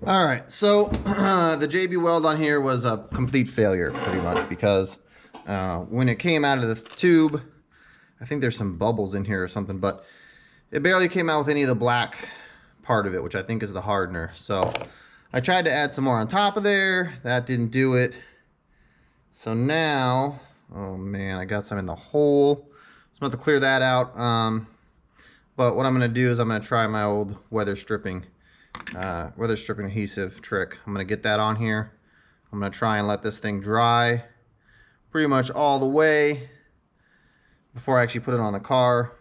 All right, so the JB weld on here was a complete failure pretty much because when it came out of the tube, I think there's some bubbles in here or something, but it barely came out with any of the black part of it, which I think is the hardener. So I tried to add some more on top of there. That didn't do it. So now, oh man, I got some in the hole. So I'm about to clear that out. But what I'm going to do is I'm going to try my old weather stripping adhesive trick. I'm going to get that on here. I'm going to try and let this thing dry pretty much all the way before I actually put it on the car.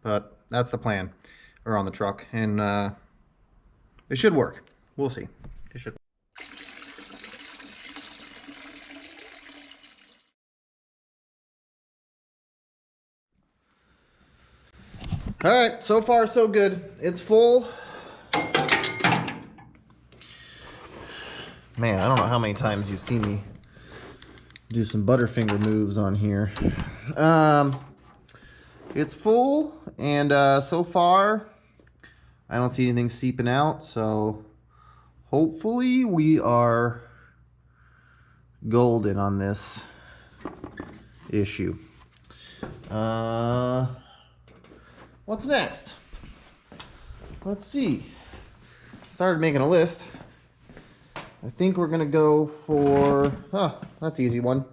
But that's the plan, or on the truck, and it should work. We'll see. It should. All right, so far so good. It's full. Man, I don't know how many times you've seen me do some Butterfinger moves on here. It's full, and so far I don't see anything seeping out, so hopefully we are golden on this issue. What's next? Let's see. Started making a list. I think we're gonna go for, that's an easy one.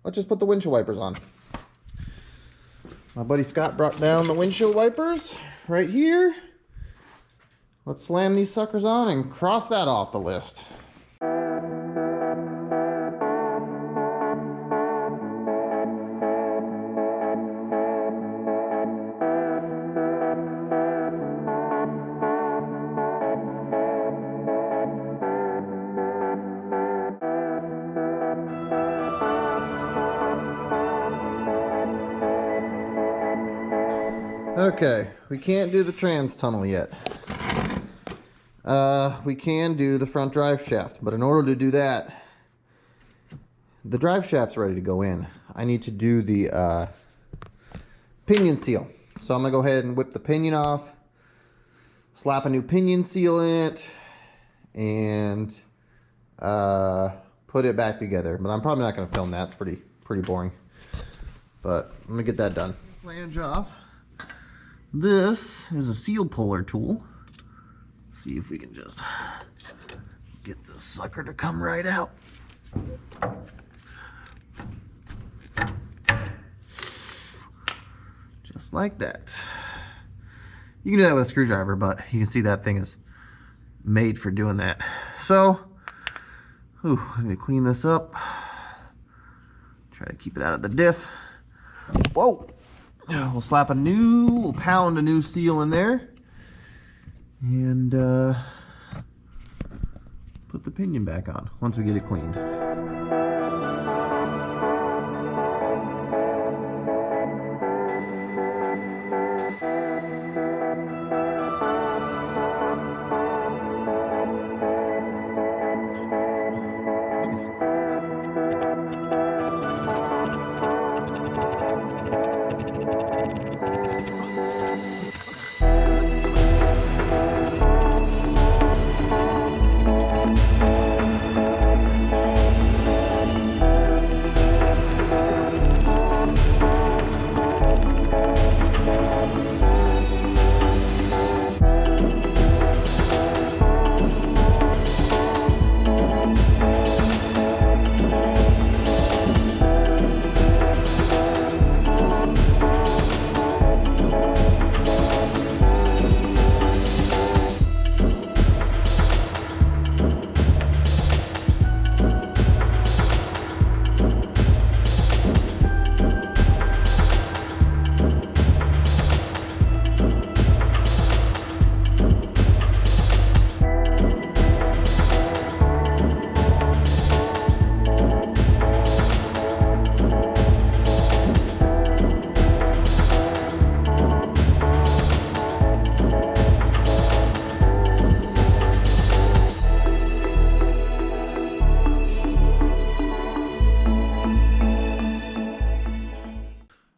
Let's just put the windshield wipers on. My buddy Scott brought down the windshield wipers right here. Let's slam these suckers on and cross that off the list. Okay, we can't do the trans tunnel yet. We can do the front drive shaft, but in order to do that, the drive shaft's ready to go in. I need to do the pinion seal. So I'm gonna go ahead and whip the pinion off, slap a new pinion seal in it, and put it back together. But I'm probably not gonna film that. It's pretty boring. But I'm gonna get that done. Flange off. This is a seal puller tool. See if we can just get this sucker to come right out. Just like that. You can do that with a screwdriver, but you can see that thing is made for doing that. So, I'm gonna clean this up. Try to keep it out of the diff. Whoa! We'll we'll pound a new seal in there. And put the pinion back on once we get it cleaned.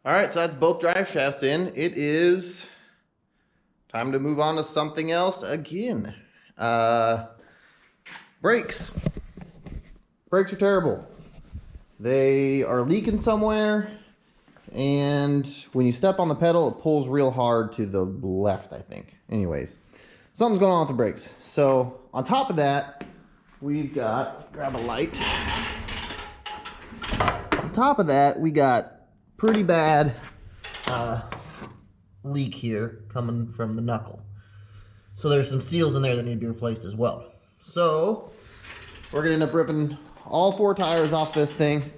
All right, so that's both drive shafts in. It is time to move on to something else again. Brakes. Brakes are terrible. They are leaking somewhere, and when you step on the pedal, it pulls real hard to the left, I think. Anyways, something's going on with the brakes. So on top of that, we've got, grab a light. On top of that, we got pretty bad leak here coming from the knuckle. So there's some seals in there that need to be replaced as well. So we're gonna end up ripping all 4 tires off this thing,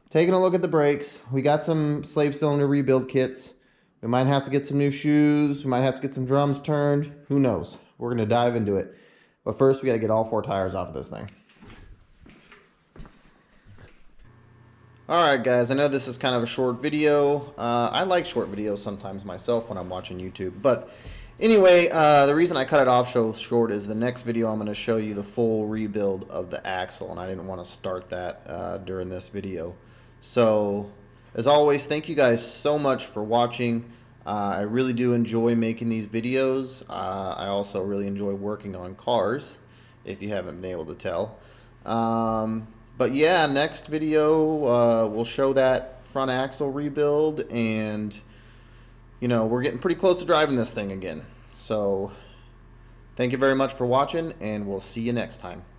taking a look at the brakes. We got some slave cylinder rebuild kits. We might have to get some new shoes. We might have to get some drums turned. Who knows? We're gonna dive into it. But first, we gotta get all 4 tires off of this thing. Alright guys, I know this is kind of a short video. I like short videos sometimes myself when I'm watching YouTube. But anyway, the reason I cut it off so short is the next video I'm going to show you the full rebuild of the axle. And I didn't want to start that during this video. So, as always, thank you guys so much for watching. I really do enjoy making these videos. I also really enjoy working on cars, if you haven't been able to tell. But yeah, next video we'll show that front axle rebuild, and you know, we're getting pretty close to driving this thing again. So thank you very much for watching, and we'll see you next time.